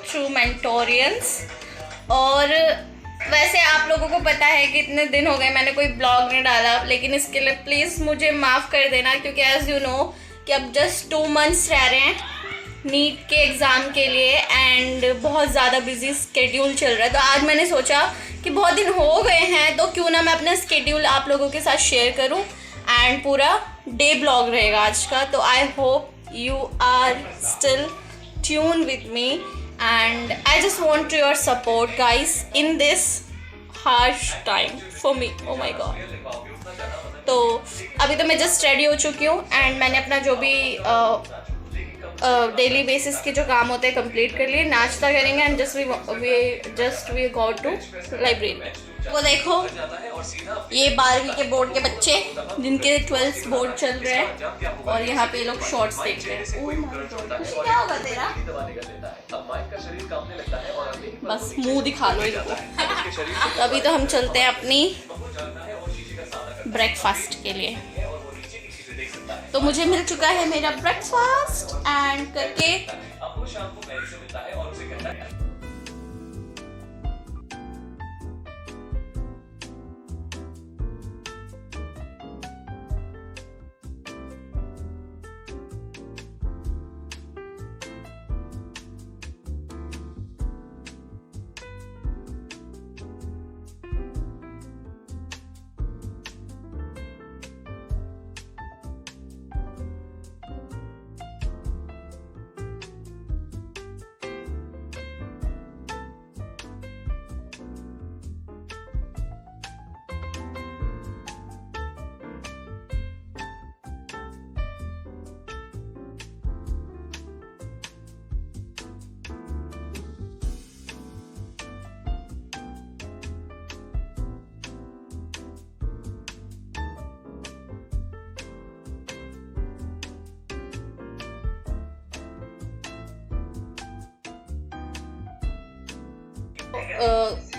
True मेंटोरियंस। और वैसे आप लोगों को पता है कि इतने दिन हो गए मैंने कोई ब्लॉग नहीं डाला, लेकिन इसके लिए प्लीज़ मुझे माफ़ कर देना, क्योंकि एज़ यू नो कि अब जस्ट 2 मंथ्स रह रहे हैं नीट के एग्ज़ाम के लिए एंड बहुत ज़्यादा बिजी स्केड्यूल चल रहा है। तो आज मैंने सोचा कि बहुत दिन हो गए हैं तो क्यों ना मैं अपना स्केड्यूल आप लोगों के साथ शेयर करूं, एंड पूरा डे ब्लॉग रहेगा आज का। तो I hope you are still tune with me and I just want your support guys in this harsh time for me. Oh my god. तो अभी तो मैं जस्ट रेडी हो चुकी हूँ एंड मैंने अपना जो भी डेली बेसिस के जो काम होते हैं कंप्लीट कर लिए। नाश्ता करेंगे and just we go to library. वो देखो ये 12वीं के बोर्ड के बच्चे जिनके 12th बोर्ड चल रहे हैं और यहाँ पे लोग शॉर्ट्स देख रहे हैं। क्या होगा तेरा? बस मुंह दिखा लो इनको। तो अभी तो हम चलते हैं अपनी ब्रेकफास्ट के लिए। तो मुझे मिल चुका है मेरा ब्रेकफास्ट एंड करके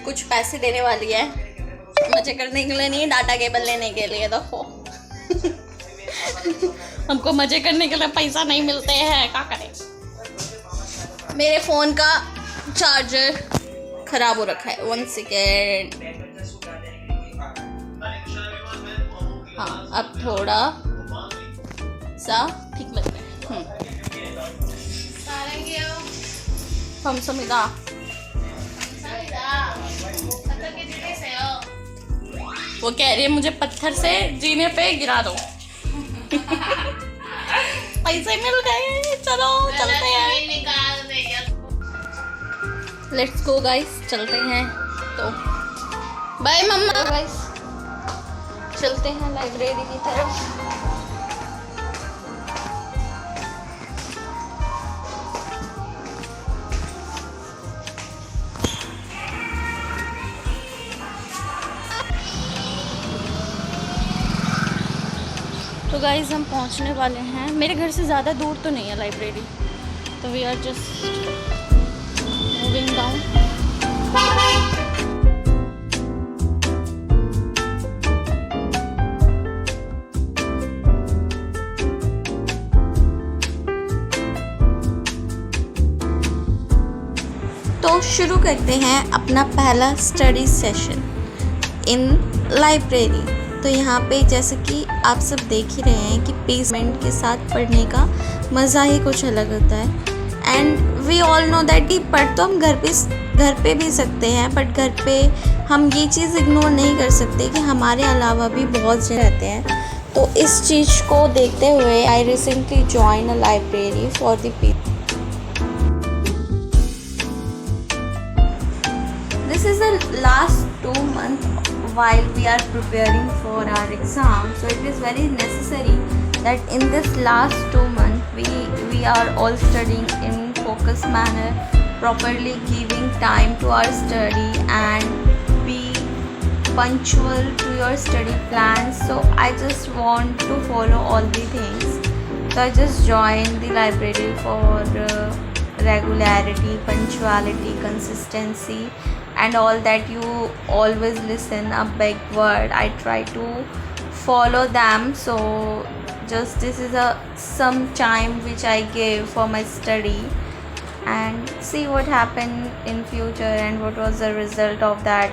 कुछ पैसे देने वाली है मजे करने के लिए, नहीं डाटा केबल लेने के लिए। देखो हमको मजे करने के लिए पैसा नहीं मिलते हैं, क्या करें। मेरे फ़ोन का चार्जर ख़राब हो रखा है। 1 सेकेंड। हाँ अब थोड़ा सा ठीक लग रहा है। हम समिता वो कह रही है मुझे पत्थर से जीने पे गिरा दो। पैसे मिल गए, चलो चलते हैं। लेट्स गो गाइस, चलते हैं। तो बाय मम्मा। गाइस चलते हैं लाइब्रेरी की तरफ। तो गाइज़ हम पहुंचने वाले हैं। मेरे घर से ज़्यादा दूर तो नहीं है लाइब्रेरी, तो we are just moving down. तो शुरू करते हैं अपना पहला स्टडी सेशन इन लाइब्रेरी। तो यहाँ पे जैसे कि आप सब देख ही रहे हैं कि पेसमेंट के साथ पढ़ने का मज़ा ही कुछ अलग होता है। And we all know that कि पढ़ तो हम घर पे भी सकते हैं, बट घर पे हम ये चीज़ इग्नोर नहीं कर सकते कि हमारे अलावा भी बहुत से रहते हैं। तो इस चीज़ को देखते हुए I recently join a library for the people. This is the last 2 months while we are preparing for our exam, so it is very necessary that in this last 2 months we are all studying in focused manner, properly giving time to our study and be punctual to your study plans. So I just want to follow all the things, so I just joined the library for regularity, punctuality, consistency and all that you always listen a big word. I try to follow them. So just this is some time which I give for my study. and see what happened in future and what was the result of that.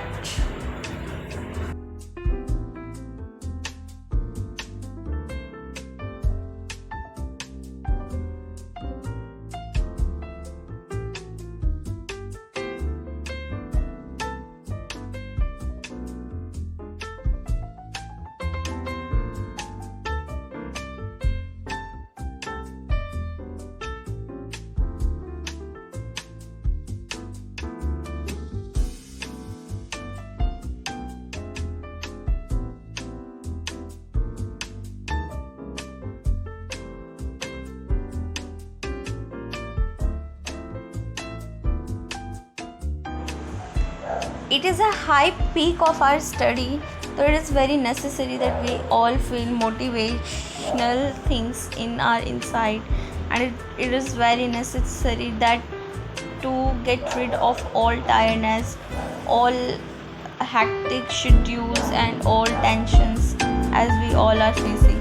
It is a high peak of our study, so it is very necessary that we all feel motivational things in our inside, and it is very necessary that to get rid of all tiredness, all hectic schedules and all tensions as we all are facing.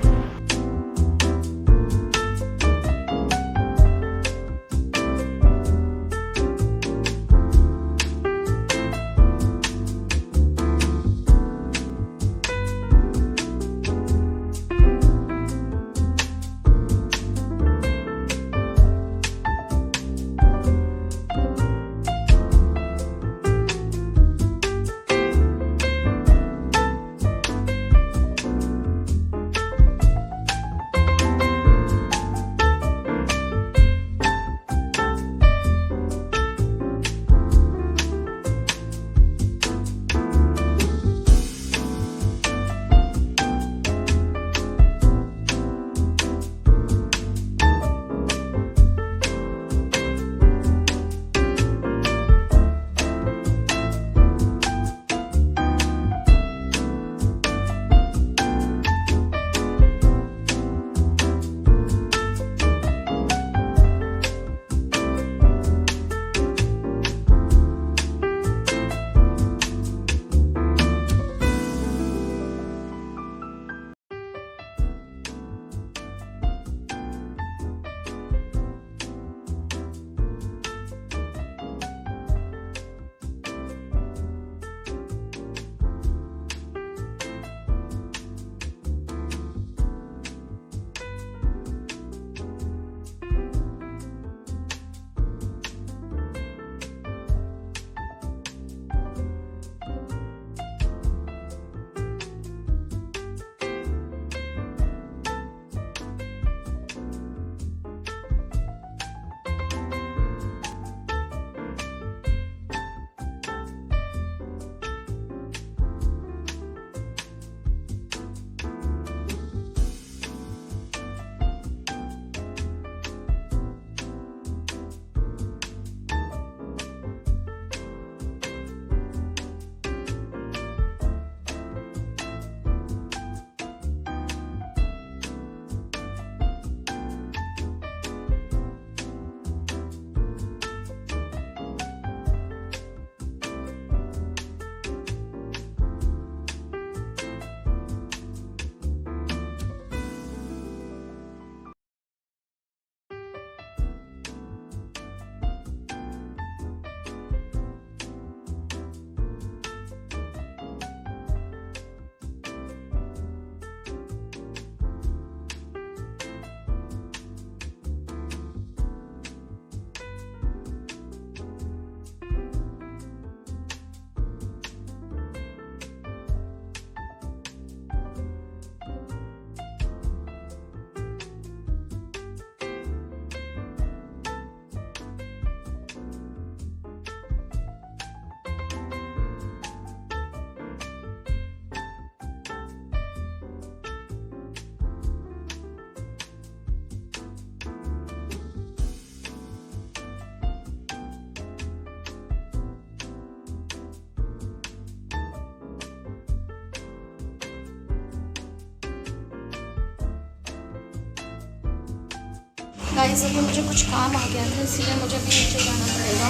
Guys अभी मुझे कुछ काम आ गया था, इसलिए मुझे अभी नीचे जाना पड़ेगा,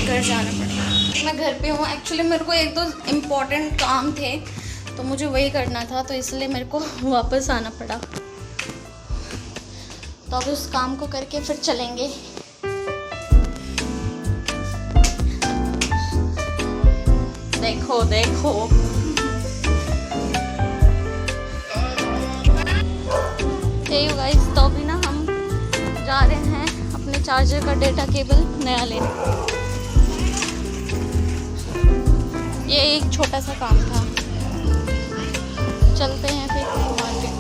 घर जाना पड़ेगा। मैं घर पे हूँ। एक्चुअली मेरे को एक दो इम्पोर्टेंट काम थे तो मुझे वही करना था, तो इसलिए मेरे को वापस आना पड़ा। तो अब उस काम को करके फिर चलेंगे। देखो देखो। यू गाइस, तो अभी ना हम जा रहे हैं अपने चार्जर का डेटा केबल नया लेने। ये एक छोटा सा काम था। चलते हैं फिर मार्केट।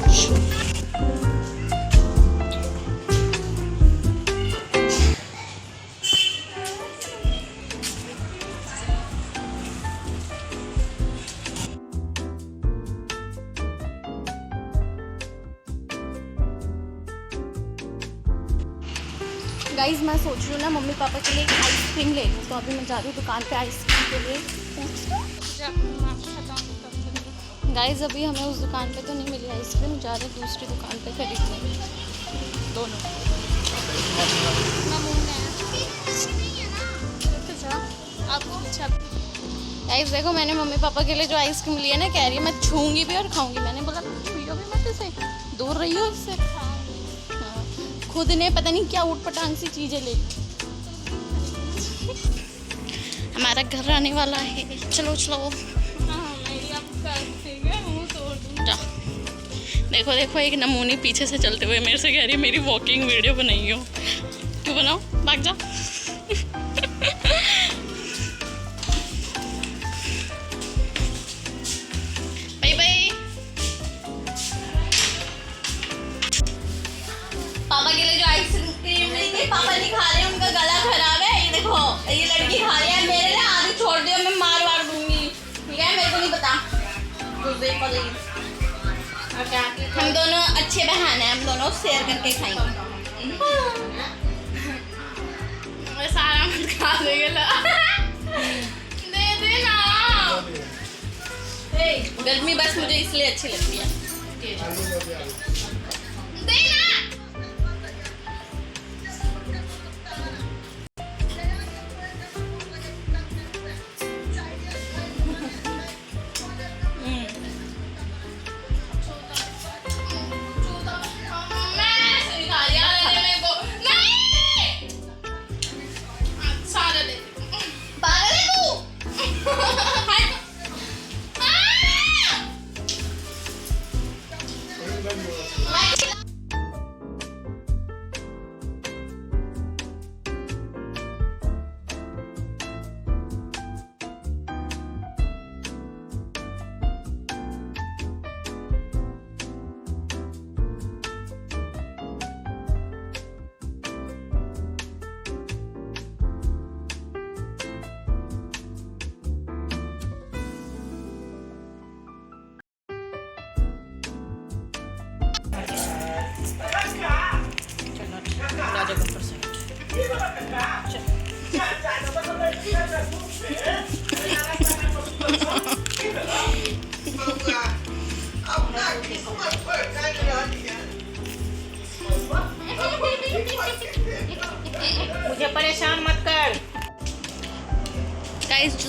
गाइस, मैं सोच रही हूँ ना मम्मी पापा के लिए एक आइसक्रीम ले लूँ, तो अभी मैं जा रही हूँ दुकान पे आइसक्रीम के लिए। गाइस, अभी हमें उस दुकान पे तो नहीं मिली आइसक्रीम, जा रहे दूसरी दुकान पे खरीदने दोनों। गाइस देखो, मैंने मम्मी पापा के लिए जो आइसक्रीम लिया ना, कह रही है मैं छूंगी भी और खाऊंगी। मैंने बोला छुइयो भी मत इसे, दूर रही हो इससे। खुद ने पता नहीं क्या उटपटांग सी चीजें ले ली। हमारा घर आने वाला है, चलो चलो। देखो देखो, एक नमूनी पीछे से चलते हुए मेरे से कह रही है मेरी वॉकिंग वीडियो बनाइयो। क्यों बनाओ, भाग जा। Bye bye. पापा के लिए जो आइसक्रीम लेंगे, पापा नहीं खा रहे, उनका गला खराब है। ये देखो, ये लड़की खा रही है, मेरे लिए आधी छोड़ दियो, मैं मार वार दूंगी, ठीक है? मेरे को नहीं पता। हम दोनों अच्छे बहन हैं, हम दोनों शेयर करके खाएंगे। सारा मत खा देंगे। दे देना। गर्मी बस मुझे इसलिए अच्छी लगती है। देना। मुझे परेशान मत कर।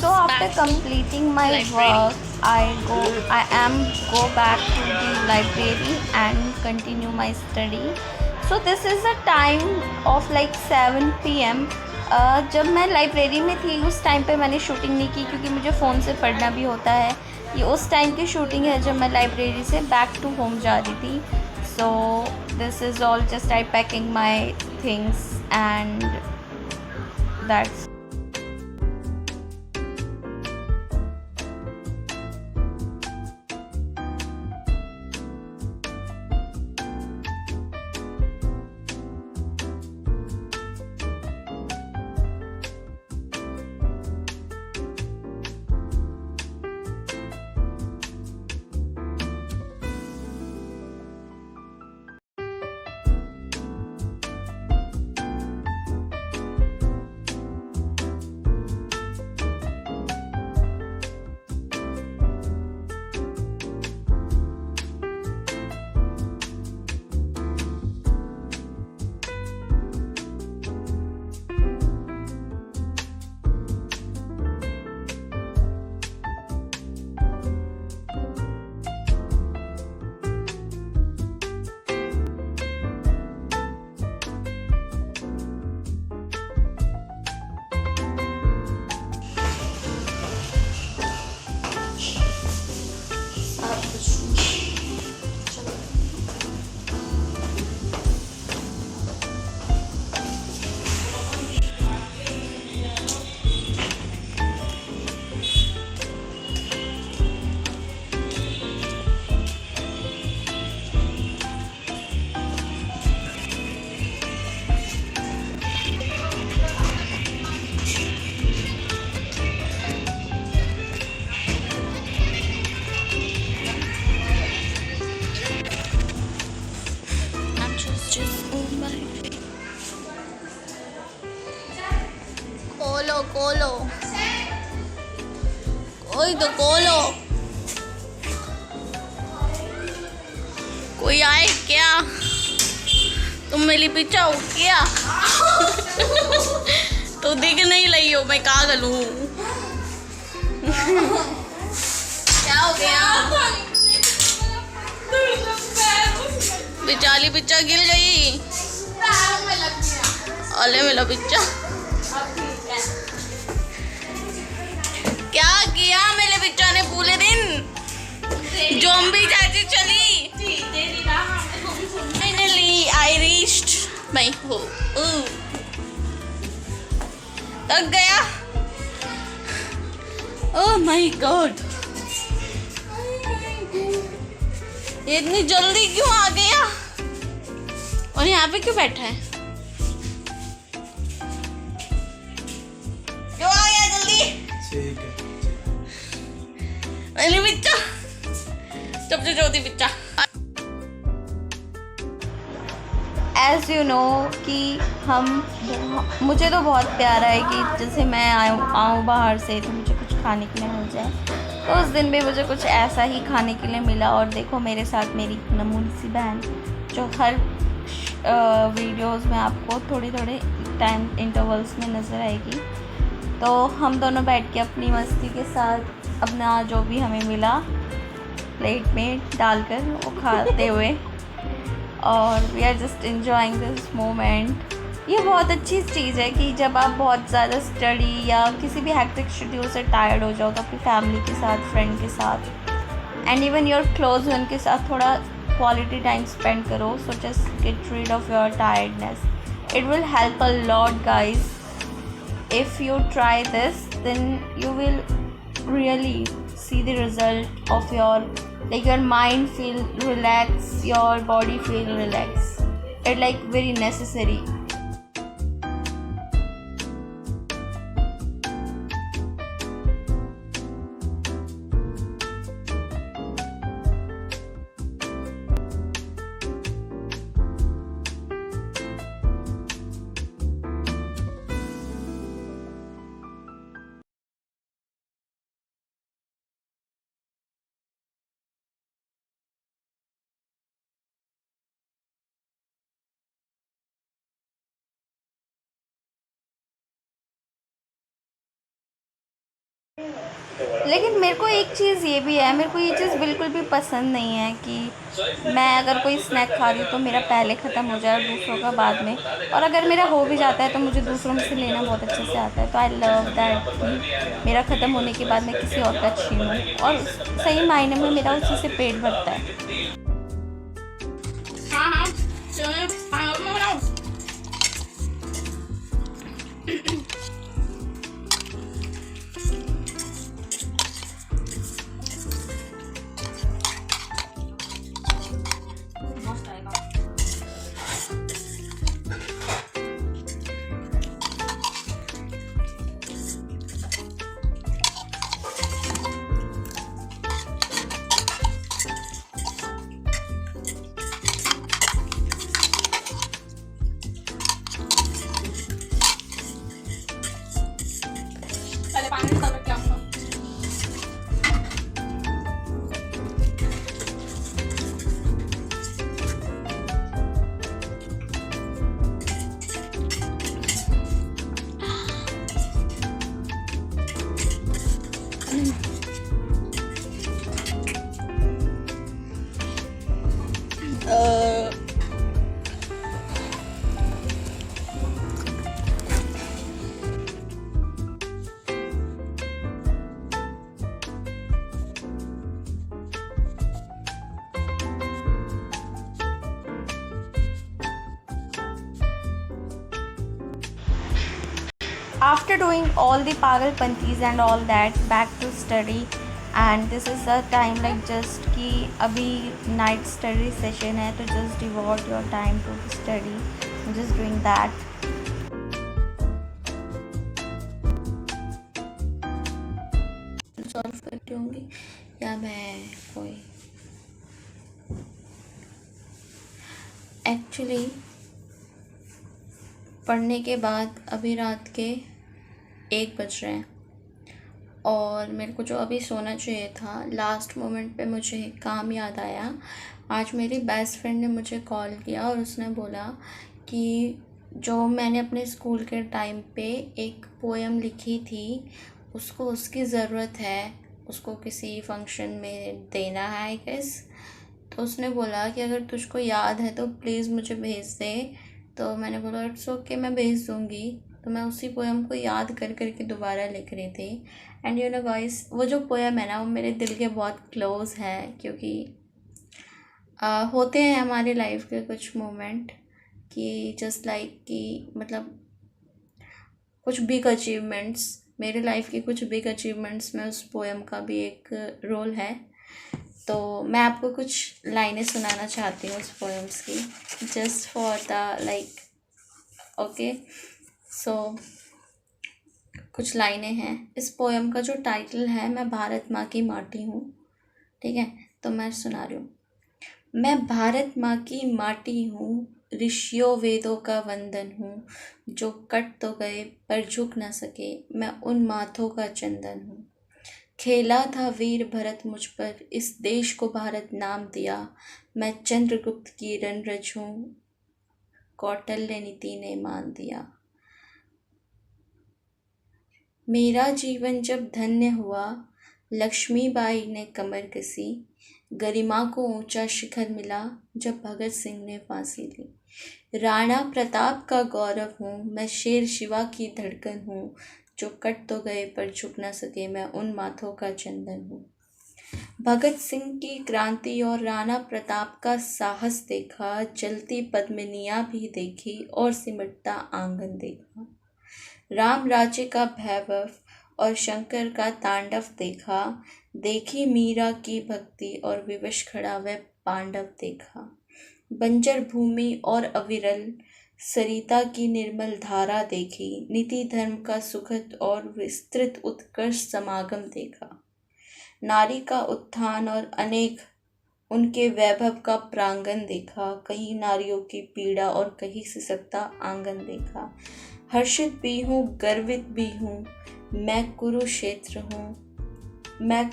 So after completing my work, I am go back to the library and continue my study. So this is the time of like 7 PM. जब मैं लाइब्रेरी में थी उस टाइम पे मैंने शूटिंग नहीं की, क्योंकि मुझे फ़ोन से पढ़ना भी होता है। ये उस टाइम की शूटिंग है जब मैं लाइब्रेरी से बैक टू होम जा रही थी। So this is all just I packing my things and that's just on my face. खोलो खोलो, कोई तो खोलो, कोई आए क्या? तुम मेरी पीछे हो क्या? तो दिख नहीं रही हो, मैं क्या करूं? क्या हो गया? बेचारी पिच्चा गिर गई। अले मेरा पिच्चा क्या किया मेरे पिच्चा ने पूरे दिन? ज़ॉम्बी जैसी चली। Finally I reached my home. थक गया। ओह माय गॉड, ये इतनी जल्दी क्यों आ गया? और यहाँ पे क्यों बैठा है? क्यों आ गया जल्दी? ठीक है। अरे बिच्चा, सबसे चौथी बिच्चा। एज यू नो कि मुझे तो बहुत प्यारा है कि जैसे मैं आऊँ बाहर से तो मुझे कुछ खाने के लिए मिल जाए। तो उस दिन भी मुझे कुछ ऐसा ही खाने के लिए मिला। और देखो मेरे साथ मेरी नमूनी सी बहन, जो हर वीडियोस में आपको थोड़े थोड़े टाइम इंटरवल्स में नज़र आएगी। तो हम दोनों बैठ के अपनी मस्ती के साथ अपना जो भी हमें मिला प्लेट में डालकर वो खाते हुए, और we are just enjoying this moment. ये बहुत अच्छी चीज़ है कि जब आप बहुत ज़्यादा स्टडी या किसी भी हैक्टिक शेड्यूल से टायर्ड हो जाओ तो अपनी फैमिली के साथ, फ्रेंड के साथ and even your close one के साथ थोड़ा क्वालिटी टाइम स्पेंड करो। So just get rid of your tiredness. It will help a lot guys. If you try this then you will really see the result of your, like your mind feel relaxed, your body feel relaxed. It like very necessary. लेकिन मेरे को एक चीज़ ये भी है, मेरे को ये चीज़ बिल्कुल भी पसंद नहीं है कि मैं अगर कोई स्नैक खा रही हूँ तो मेरा पहले ख़त्म हो जाए और दूसरों का बाद में। और अगर मेरा हो भी जाता है तो मुझे दूसरों में से लेना बहुत अच्छे से आता है। तो आई लव दैट कि मेरा ख़त्म होने के बाद मैं किसी और का छीनूँ, और सही मायने में मेरा उसी से पेट भरता है। हाँ चलो बनाओ। After doing all the pagalpantis and all that, back to study. And this is the time like just कि अभी night study session है, तो just devote your time to the study. I'm just doing that. Solve करती होंगी या मैं कोई actually पढ़ने के बाद अभी रात के 1 बज रहे हैं और मेरे को जो अभी सोना चाहिए था, लास्ट मोमेंट पे मुझे एक काम याद आया। आज मेरी बेस्ट फ्रेंड ने मुझे कॉल किया और उसने बोला कि जो मैंने अपने स्कूल के टाइम पे एक पोएम लिखी थी, उसको उसकी ज़रूरत है, उसको किसी फंक्शन में देना है आई गेस। तो उसने बोला कि अगर तुझको याद है तो प्लीज़ मुझे भेज दे। तो मैंने बोला इट्स ओके, मैं भेज दूँगी। तो मैं उसी पोएम को याद कर कर के दोबारा लिख रही थी। एंड यू नो गाइस, वो जो पोएम है ना, वो मेरे दिल के बहुत क्लोज़ है, क्योंकि होते हैं हमारी लाइफ के कुछ मोमेंट कि जस्ट लाइक कि मतलब कुछ बिग अचीवमेंट्स, मेरे लाइफ की कुछ बिग अचीवमेंट्स में उस पोएम का भी एक रोल है। तो मैं आपको कुछ लाइनें सुनाना चाहती हूँ उस पोएम्स की, just for the like okay. So कुछ लाइनें हैं। इस पोएम का जो टाइटल है, मैं भारत माँ की माटी हूँ, ठीक है। तो मैं सुना रही हूँ। मैं भारत माँ की माटी हूँ, ऋषियों वेदों का वंदन हूँ, जो कट तो गए पर झुक न सके, मैं उन माथों का चंदन हूँ। खेला था वीर भरत मुझ पर, इस देश को भारत नाम दिया, मैं चंद्रगुप्त की रणरज हूँ, कौटिल्य नीति ने मान दिया। मेरा जीवन जब धन्य हुआ, लक्ष्मीबाई ने कमर कसी, गरिमा को ऊंचा शिखर मिला, जब भगत सिंह ने फांसी ली। राणा प्रताप का गौरव हूँ, मैं शेर शिवा की धड़कन हूँ, जो कट तो गए पर झुक न सके, मैं उन माथों का चंदन हूँ। भगत सिंह की क्रांति और राणा प्रताप का साहस देखा, जलती पद्मिनियाँ भी देखी और सिमटता आंगन देखा। राम राज्य का वैभव और शंकर का तांडव देखा, देखी मीरा की भक्ति और विवश खड़ा वह पांडव देखा। बंजर भूमि और अविरल सरिता की निर्मल धारा देखी, नीति धर्म का सुखद और विस्तृत उत्कर्ष समागम देखा। नारी का उत्थान और अनेक उनके वैभव का प्रांगण देखा, कहीं नारियों की पीड़ा और कहीं सिसकता आंगन देखा। हर्षित भी हूँ, गर्वित भी हूँ, मैं कुरुक्षेत्र हूँ, मैं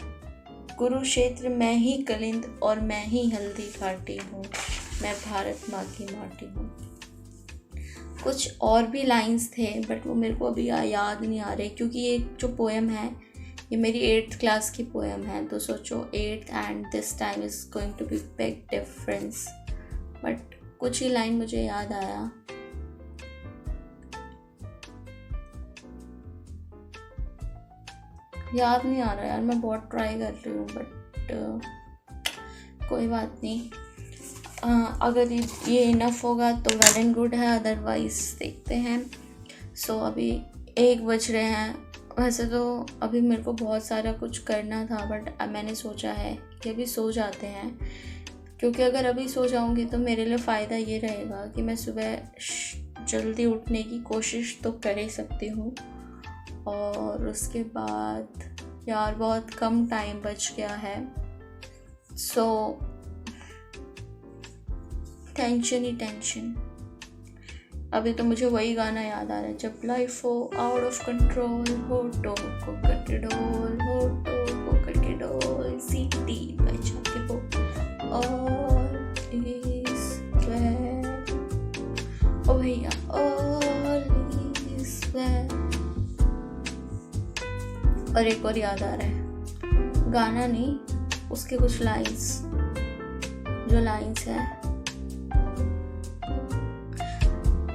कुरुक्षेत्र, मैं ही कलिंद और मैं ही हल्दी घाटी हूँ, मैं भारत माँ की माटी हूँ। कुछ और भी लाइंस थे बट वो मेरे को अभी याद नहीं आ रहे, क्योंकि ये जो पोएम है ये मेरी 8th क्लास की पोएम है। तो सोचो 8th and this time is going to be big difference, but कुछ ही लाइन मुझे याद आया। याद नहीं आ रहा यार, मैं बहुत ट्राई कर रही हूँ बट कोई बात नहीं। अगर ये इनफ होगा तो वेल एंड गुड है, अदरवाइज देखते हैं। सो अभी 1 बज रहे हैं। वैसे तो अभी मेरे को बहुत सारा कुछ करना था बट मैंने सोचा है कि अभी सो जाते हैं, क्योंकि अगर अभी सो जाऊंगी तो मेरे लिए फ़ायदा ये रहेगा कि मैं सुबह जल्दी उठने की कोशिश तो कर ही सकती हूँ। और उसके बाद यार बहुत कम टाइम बच गया है, सो टेंशन ही टेंशन। अभी तो मुझे वही गाना याद आ रहा है, जब लाइफ हो आउट ऑफ कंट्रोल, होठों को करके डोल, होठों को करके डोल, सीटी बजा के बोल, ऑल इज वेल, ओ भैया ऑल इज वेल। और एक और याद आ रहा है, गाना नहीं, उसके कुछ लाइंस, जो लाइंस है,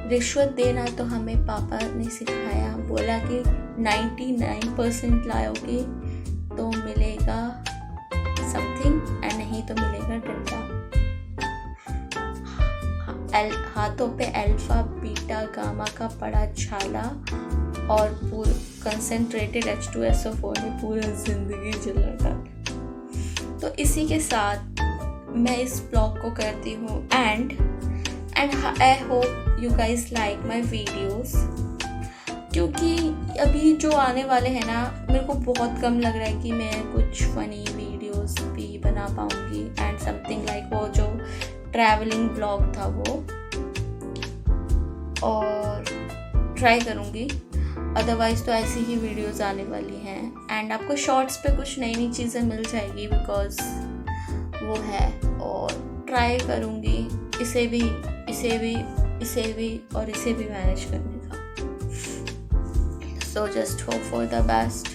रिश्वत देना तो हमें पापा ने सिखाया, बोला कि 99% लाओगे तो मिलेगा समथिंग एंड नहीं तो मिलेगा डंडा। हाथों पे अल्फा बीटा गामा का पड़ा छाला और पूरा कंसंट्रेटेड H2SO4 ने पूरा जिंदगी जला डाला। तो इसी के साथ मैं इस ब्लॉग को करती हूँ and I hope you guys like my videos, क्योंकि अभी जो आने वाले हैं ना, मेरे को बहुत कम लग रहा है कि मैं कुछ फ़नी वीडियोस भी बना पाऊँगी एंड समथिंग लाइक वो जो ट्रैवलिंग ब्लॉग था वो, और ट्राई करूँगी। अदरवाइज़ तो ऐसी ही वीडियोस आने वाली हैं एंड आपको शॉर्ट्स पे कुछ नई नई चीज़ें मिल जाएगी बिकॉज वो है। और ट्राई करूँगी इसे भी और इसे भी मैनेज करने का। So just hope for the best.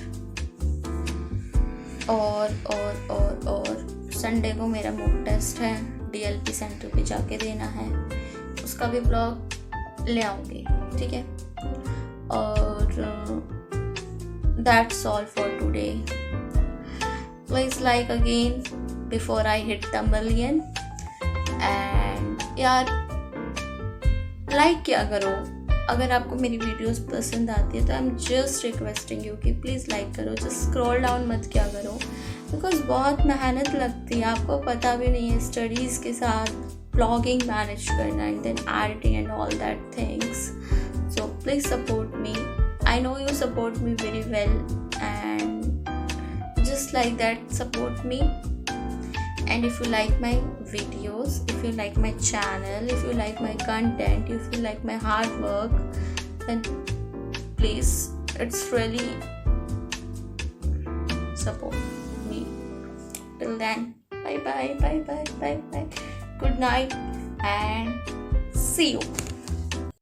और संडे को मेरा मॉक टेस्ट है, DLP सेंटर पे जाके देना है, उसका भी ब्लॉग ले आऊँगी, ठीक है। और that's all for today. Please like again before I hit the million. And यार लाइक क्या करो, अगर आपको मेरी वीडियोस पसंद आती है तो I am just requesting you कि प्लीज़ लाइक करो, जस्ट स्क्रॉल डाउन मत क्या करो बिकॉज बहुत मेहनत लगती है, आपको पता भी नहीं है, स्टडीज़ के साथ ब्लॉगिंग मैनेज करना and then editing and all that things. So please support me, I know you support me very well and just like that support me। And if you like my videos, if you like my channel, if you like my content, if you like my hard work, then please, it's really support me. Till then, bye bye, good night and see you.